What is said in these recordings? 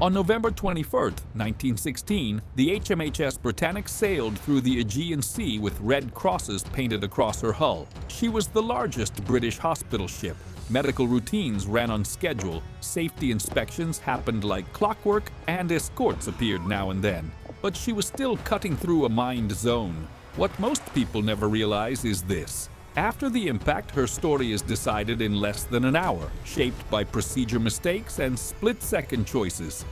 On November 21, 1916, the HMHS Britannic sailed through the Aegean Sea with red crosses painted across her hull. She was the largest British hospital ship. Medical routines ran on schedule, safety inspections happened like clockwork, and escorts appeared now and then. But she was still cutting through a mined zone. What most people never realize is this. After the impact, her story is decided in less than an hour, shaped by procedure mistakes and split-second choices.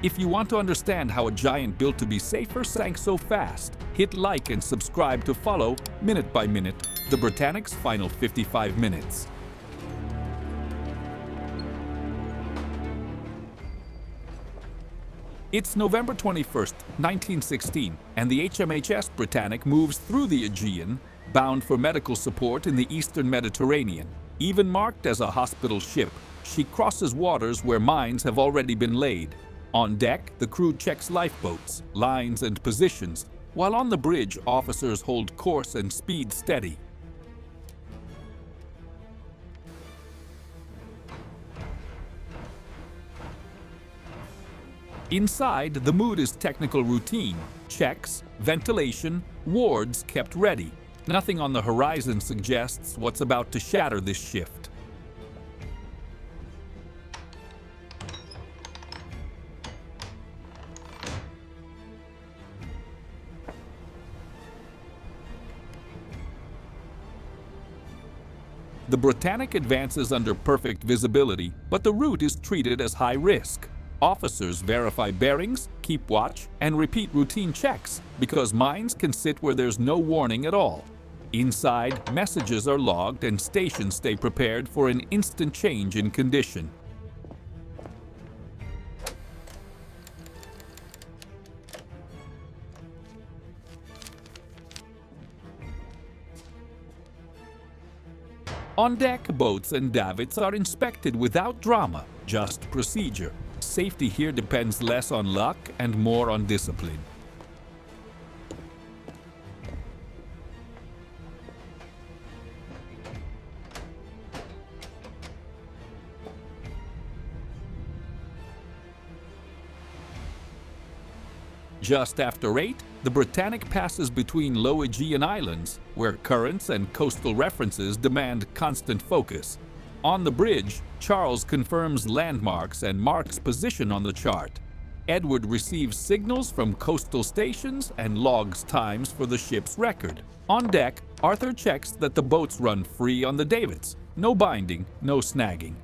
If you want to understand how a giant built to be safer sank so fast, hit like and subscribe to follow, minute by minute, the Britannic's final 55 minutes. It's November 21st, 1916, and the HMHS Britannic moves through the Aegean, bound for medical support in the eastern Mediterranean. Even marked as a hospital ship, she crosses waters where mines have already been laid. On deck, the crew checks lifeboats, lines, and positions, while on the bridge, officers hold course and speed steady. Inside, the mood is technical routine. Checks, ventilation, wards kept ready. Nothing on the horizon suggests what's about to shatter this shift. The Britannic advances under perfect visibility, but the route is treated as high risk. Officers verify bearings, keep watch, and repeat routine checks because mines can sit where there's no warning at all. Inside, messages are logged and stations stay prepared for an instant change in condition. On deck, boats and davits are inspected without drama, just procedure. Safety here depends less on luck and more on discipline. Just after 8, the Britannic passes between low Aegean islands, where currents and coastal references demand constant focus. On the bridge, Charles confirms landmarks and marks position on the chart. Edward receives signals from coastal stations and logs times for the ship's record. On deck, Arthur checks that the boats run free on the davits. No binding, no snagging.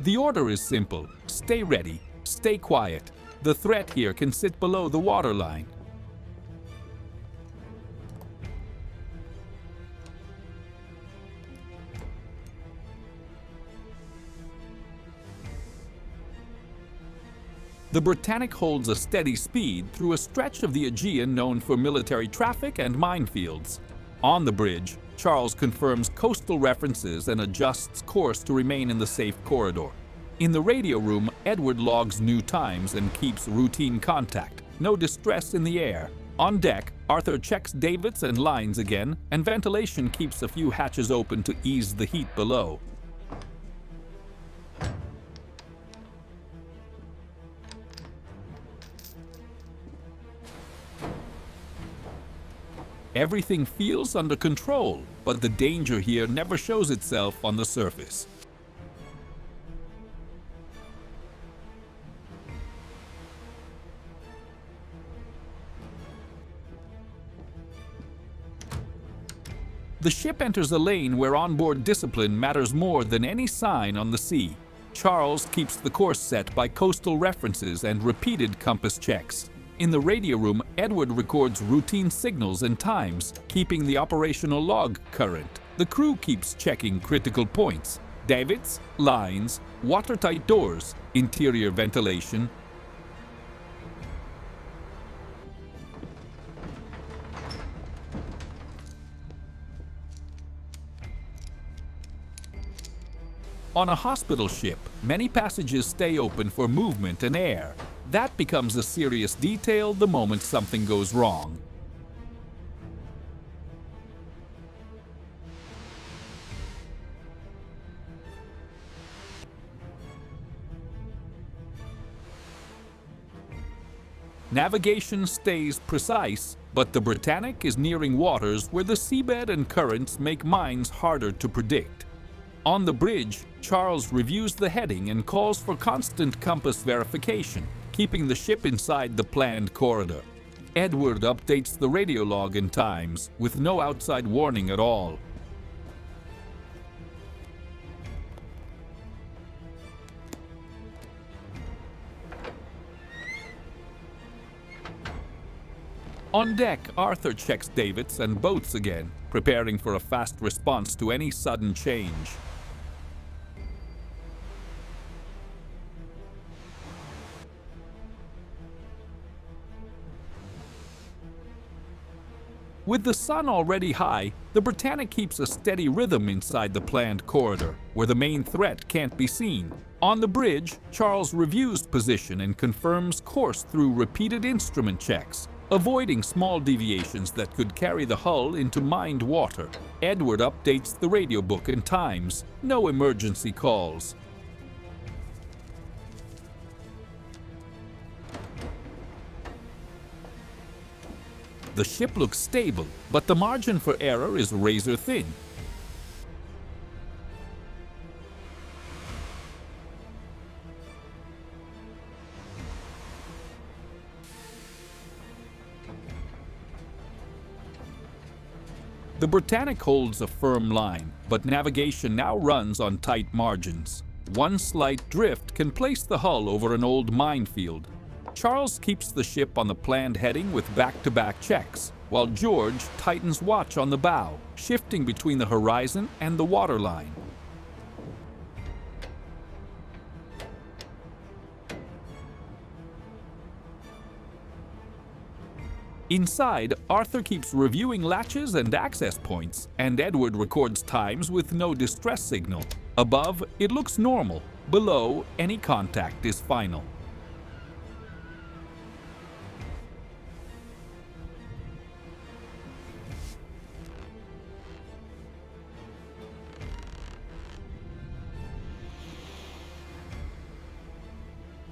The order is simple. Stay ready, stay quiet. The threat here can sit below the waterline. The Britannic holds a steady speed through a stretch of the Aegean known for military traffic and minefields. On the bridge, Charles confirms coastal references and adjusts course to remain in the safe corridor. In the radio room, Edward logs new times and keeps routine contact. No distress in the air. On deck, Arthur checks davits and lines again, and ventilation keeps a few hatches open to ease the heat below. Everything feels under control, but the danger here never shows itself on the surface. The ship enters a lane where onboard discipline matters more than any sign on the sea. Charles keeps the course set by coastal references and repeated compass checks. In the radio room, Edward records routine signals and times, keeping the operational log current. The crew keeps checking critical points: davits, lines, watertight doors, interior ventilation. On a hospital ship, many passages stay open for movement and air. That becomes a serious detail the moment something goes wrong. Navigation stays precise, but the Britannic is nearing waters where the seabed and currents make mines harder to predict. On the bridge, Charles reviews the heading and calls for constant compass verification, keeping the ship inside the planned corridor. Edward updates the radio log in times, with no outside warning at all. On deck, Arthur checks davits and boats again, preparing for a fast response to any sudden change. With the sun already high, the Britannic keeps a steady rhythm inside the planned corridor, where the main threat can't be seen. On the bridge, Charles reviews position and confirms course through repeated instrument checks, avoiding small deviations that could carry the hull into mined water. Edward updates the radio book and times. No emergency calls. The ship looks stable, but the margin for error is razor thin. The Britannic holds a firm line, but navigation now runs on tight margins. One slight drift can place the hull over an old minefield. Charles keeps the ship on the planned heading with back-to-back checks, while George tightens watch on the bow, shifting between the horizon and the waterline. Inside, Arthur keeps reviewing latches and access points, and Edward records times with no distress signal. Above, it looks normal. Below, any contact is final.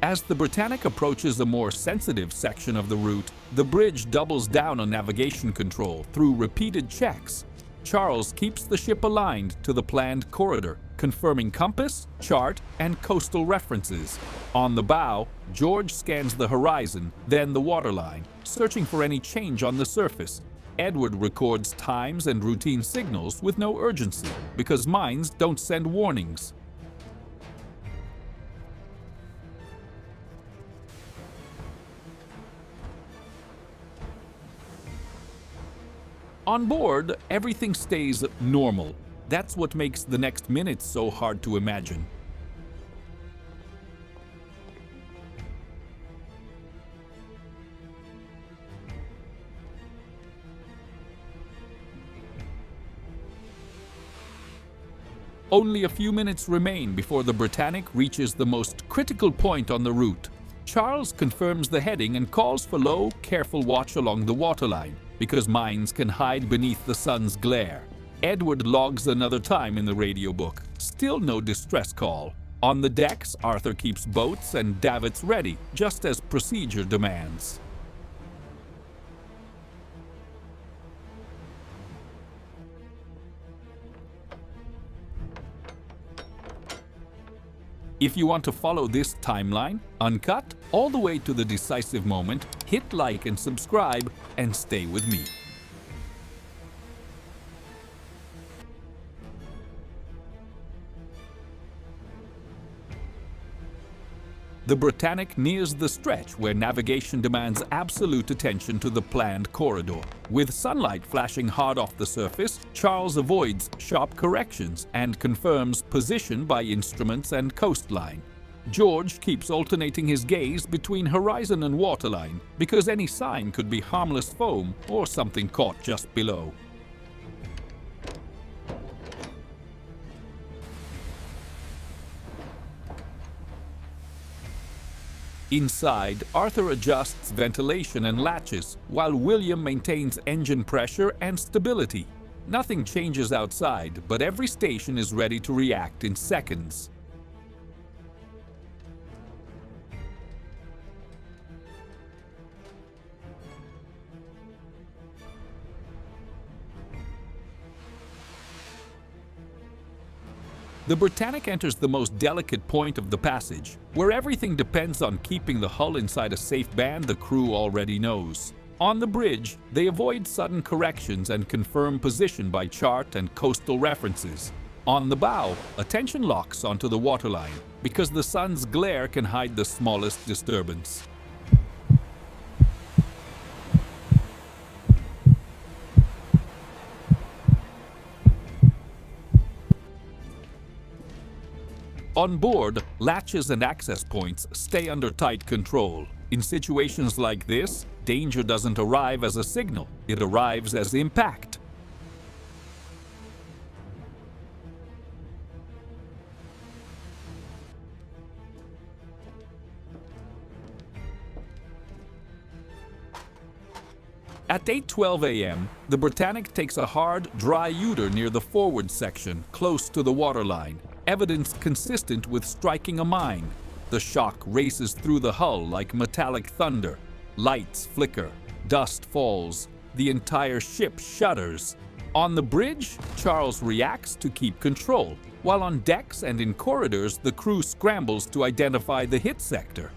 As the Britannic approaches a more sensitive section of the route, the bridge doubles down on navigation control through repeated checks. Charles keeps the ship aligned to the planned corridor, confirming compass, chart, and coastal references. On the bow, George scans the horizon, then the waterline, searching for any change on the surface. Edward records times and routine signals with no urgency, because mines don't send warnings. On board, everything stays normal. That's what makes the next minutes so hard to imagine. Only a few minutes remain before the Britannic reaches the most critical point on the route. Charles confirms the heading and calls for low, careful watch along the waterline, because mines can hide beneath the sun's glare. Edward logs another time in the radio book. Still no distress call. On the decks, Arthur keeps boats and davits ready, just as procedure demands. If you want to follow this timeline, uncut, all the way to the decisive moment, hit like and subscribe, and stay with me. The Britannic nears the stretch where navigation demands absolute attention to the planned corridor. With sunlight flashing hard off the surface, Charles avoids sharp corrections and confirms position by instruments and coastline. George keeps alternating his gaze between horizon and waterline because any sign could be harmless foam or something caught just below. Inside, Arthur adjusts ventilation and latches, while William maintains engine pressure and stability. Nothing changes outside, but every station is ready to react in seconds. The Britannic enters the most delicate point of the passage, where everything depends on keeping the hull inside a safe band the crew already knows. On the bridge, they avoid sudden corrections and confirm position by chart and coastal references. On the bow, attention locks onto the waterline, because the sun's glare can hide the smallest disturbance. On board, latches and access points stay under tight control. In situations like this, danger doesn't arrive as a signal, it arrives as impact. At 8:12 a.m., the Britannic takes a hard, dry U-turn near the forward section, close to the waterline. Evidence consistent with striking a mine. The shock races through the hull like metallic thunder. Lights flicker, dust falls, the entire ship shudders. On the bridge, Charles reacts to keep control, while on decks and in corridors, the crew scrambles to identify the hit sector.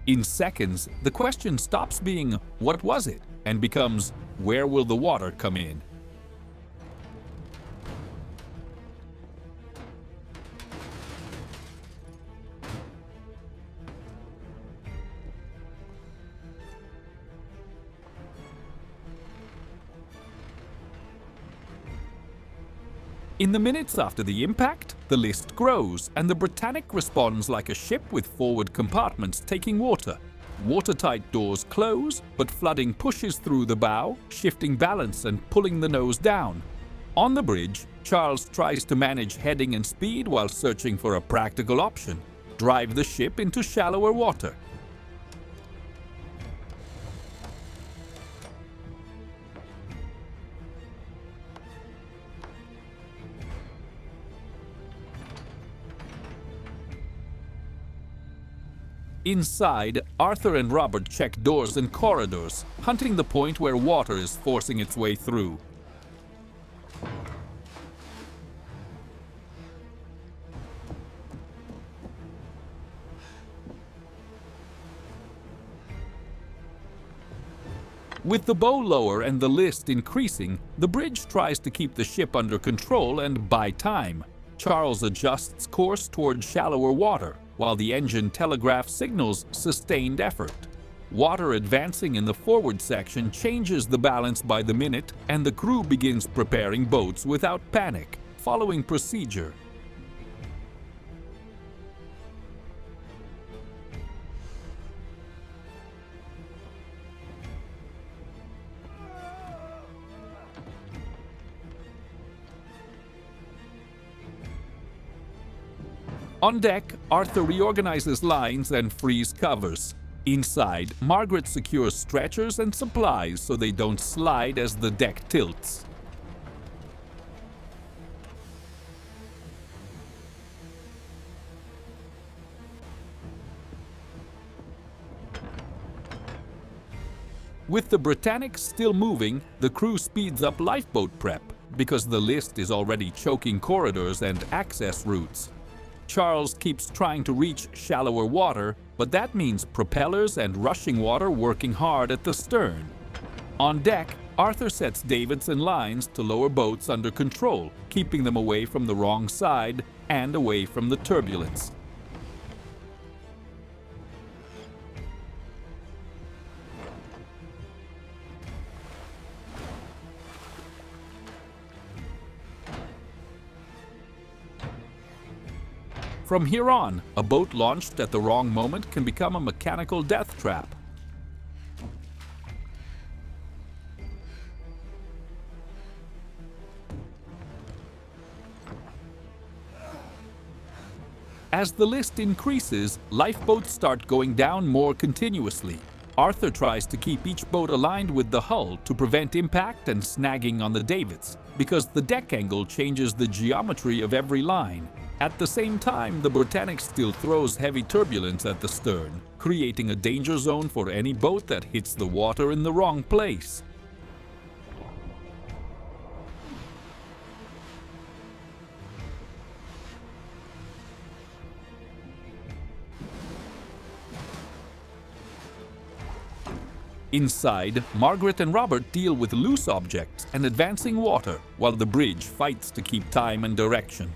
In seconds, the question stops being, "What was it?" and becomes, "Where will the water come in?" In the minutes after the impact, the list grows, and the Britannic responds like a ship with forward compartments taking water. Watertight doors close, but flooding pushes through the bow, shifting balance and pulling the nose down. On the bridge, Charles tries to manage heading and speed while searching for a practical option: drive the ship into shallower water. Inside, Arthur and Robert check doors and corridors, hunting the point where water is forcing its way through. With the bow lower and the list increasing, the bridge tries to keep the ship under control and buy time. Charles adjusts course toward shallower water, while the engine telegraph signals sustained effort. Water advancing in the forward section changes the balance by the minute, and the crew begins preparing boats without panic, following procedure. On deck, Arthur reorganizes lines and frees covers. Inside, Margaret secures stretchers and supplies so they don't slide as the deck tilts. With the Britannic still moving, the crew speeds up lifeboat prep because the list is already choking corridors and access routes. Charles keeps trying to reach shallower water, but that means propellers and rushing water working hard at the stern. On deck, Arthur sets davits and lines to lower boats under control, keeping them away from the wrong side and away from the turbulence. From here on, a boat launched at the wrong moment can become a mechanical death trap. As the list increases, lifeboats start going down more continuously. Arthur tries to keep each boat aligned with the hull to prevent impact and snagging on the davits, because the deck angle changes the geometry of every line. At the same time, the Britannic still throws heavy turbulence at the stern, creating a danger zone for any boat that hits the water in the wrong place. Inside, Margaret and Robert deal with loose objects and advancing water, while the bridge fights to keep time and direction.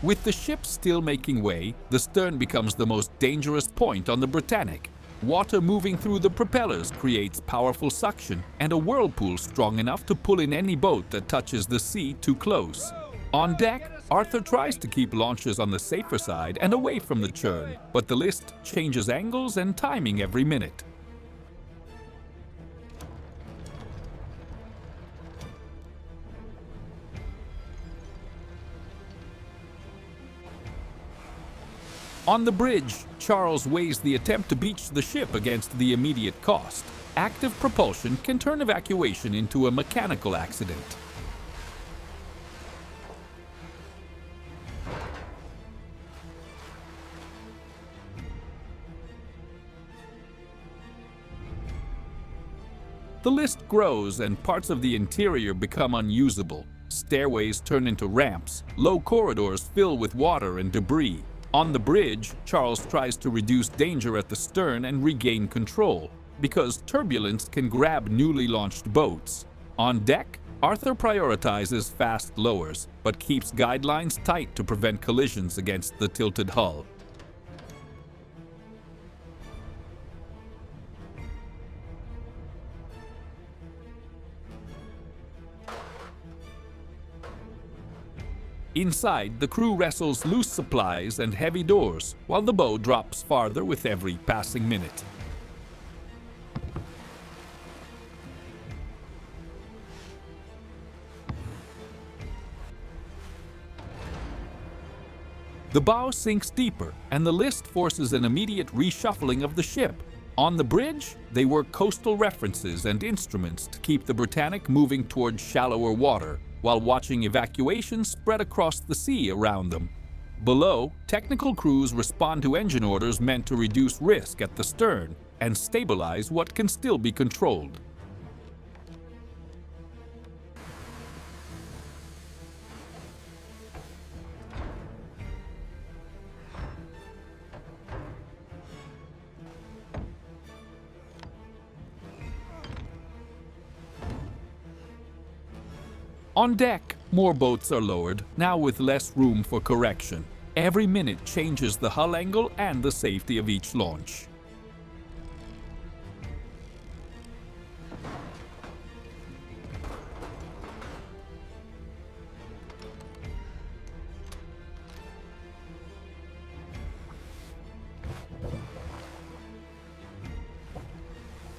With the ship still making way, the stern becomes the most dangerous point on the Britannic. Water moving through the propellers creates powerful suction and a whirlpool strong enough to pull in any boat that touches the sea too close. On deck, Arthur tries to keep launches on the safer side and away from the churn, but the list changes angles and timing every minute. On the bridge, Charles weighs the attempt to beach the ship against the immediate cost. Active propulsion can turn evacuation into a mechanical accident. The list grows and parts of the interior become unusable. Stairways turn into ramps, low corridors fill with water and debris. On the bridge, Charles tries to reduce danger at the stern and regain control, because turbulence can grab newly launched boats. On deck, Arthur prioritizes fast lowers, but keeps guidelines tight to prevent collisions against the tilted hull. Inside, the crew wrestles loose supplies and heavy doors, while the bow drops farther with every passing minute. The bow sinks deeper, and the list forces an immediate reshuffling of the ship. On the bridge, they work coastal references and instruments to keep the Britannic moving towards shallower water, while watching evacuation spread across the sea around them. Below, technical crews respond to engine orders meant to reduce risk at the stern and stabilize what can still be controlled. On deck, more boats are lowered, now with less room for correction. Every minute changes the hull angle and the safety of each launch.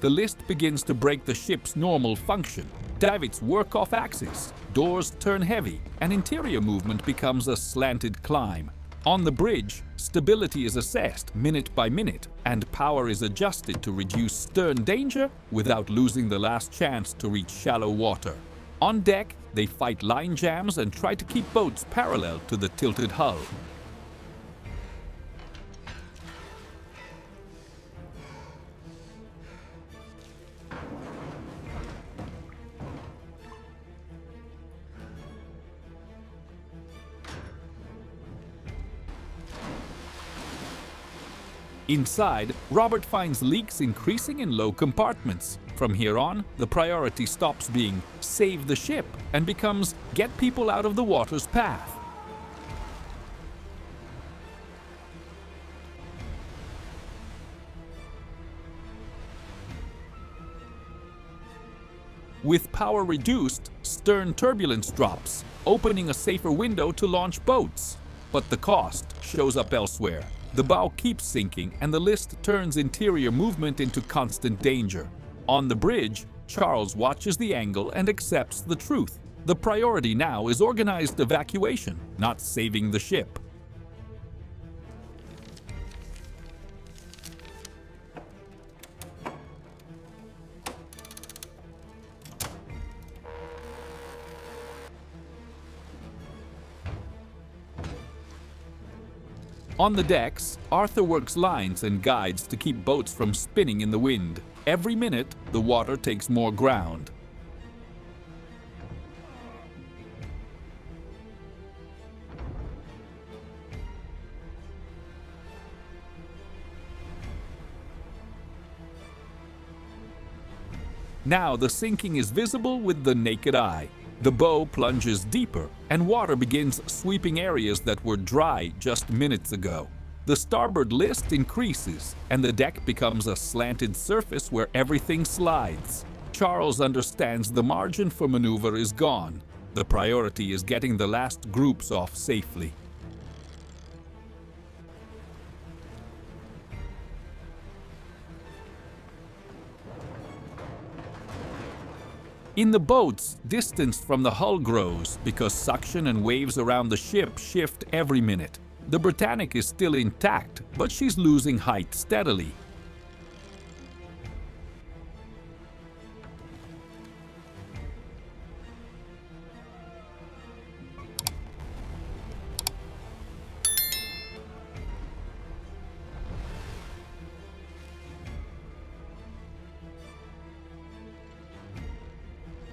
The list begins to break the ship's normal function. Davits work off axis, doors turn heavy, and interior movement becomes a slanted climb. On the bridge, stability is assessed minute by minute, and power is adjusted to reduce stern danger without losing the last chance to reach shallow water. On deck, they fight line jams and try to keep boats parallel to the tilted hull. Inside, Robert finds leaks increasing in low compartments. From here on, the priority stops being save the ship and becomes get people out of the water's path. With power reduced, stern turbulence drops, opening a safer window to launch boats. But the cost shows up elsewhere. The bow keeps sinking and the list turns interior movement into constant danger. On the bridge, Charles watches the angle and accepts the truth. The priority now is organized evacuation, not saving the ship. On the decks, Arthur works lines and guides to keep boats from spinning in the wind. Every minute, the water takes more ground. Now the sinking is visible with the naked eye. The bow plunges deeper, and water begins sweeping areas that were dry just minutes ago. The starboard list increases, and the deck becomes a slanted surface where everything slides. Charles understands the margin for maneuver is gone. The priority is getting the last groups off safely. In the boats, distance from the hull grows because suction and waves around the ship shift every minute. The Britannic is still intact, but she's losing height steadily.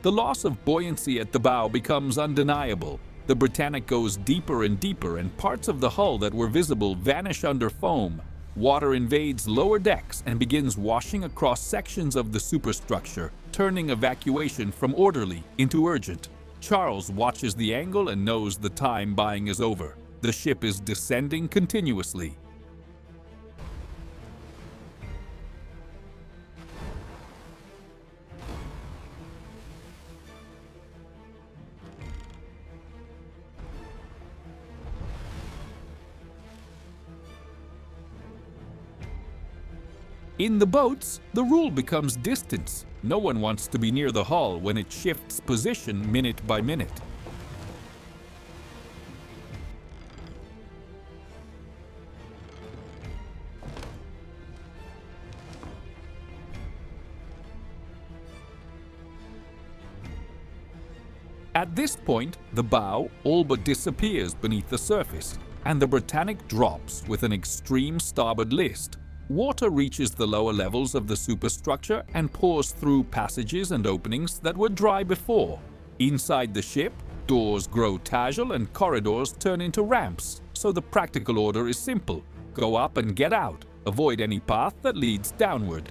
The loss of buoyancy at the bow becomes undeniable. The Britannic goes deeper and deeper, and parts of the hull that were visible vanish under foam. Water invades lower decks and begins washing across sections of the superstructure, turning evacuation from orderly into urgent. Charles watches the angle and knows the time buying is over. The ship is descending continuously. In the boats, the rule becomes distance. No one wants to be near the hull when it shifts position minute by minute. At this point, the bow all but disappears beneath the surface, and the Britannic drops with an extreme starboard list. Water reaches the lower levels of the superstructure and pours through passages and openings that were dry before. Inside the ship, doors grow tajal and corridors turn into ramps, so the practical order is simple: go up and get out. Avoid any path that leads downward.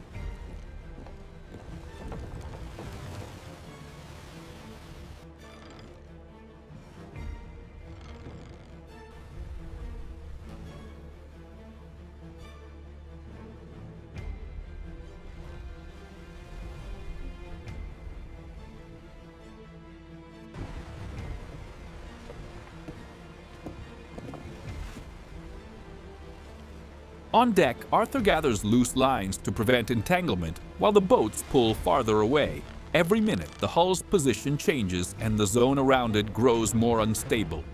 On deck, Arthur gathers loose lines to prevent entanglement, while the boats pull farther away. Every minute, the hull's position changes and the zone around it grows more unstable.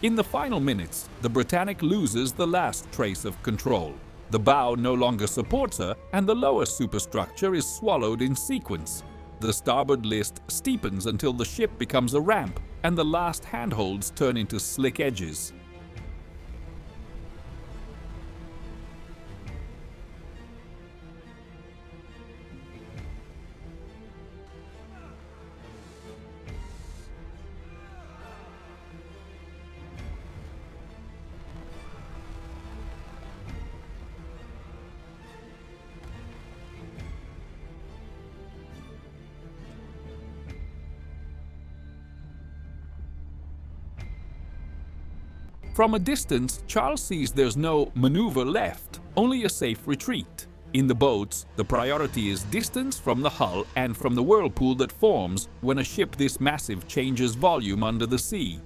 In the final minutes, the Britannic loses the last trace of control. The bow no longer supports her, and the lower superstructure is swallowed in sequence. The starboard list steepens until the ship becomes a ramp, and the last handholds turn into slick edges. From a distance, Charles sees there's no maneuver left, only a safe retreat. In the boats, the priority is distance from the hull and from the whirlpool that forms when a ship this massive changes volume under the sea.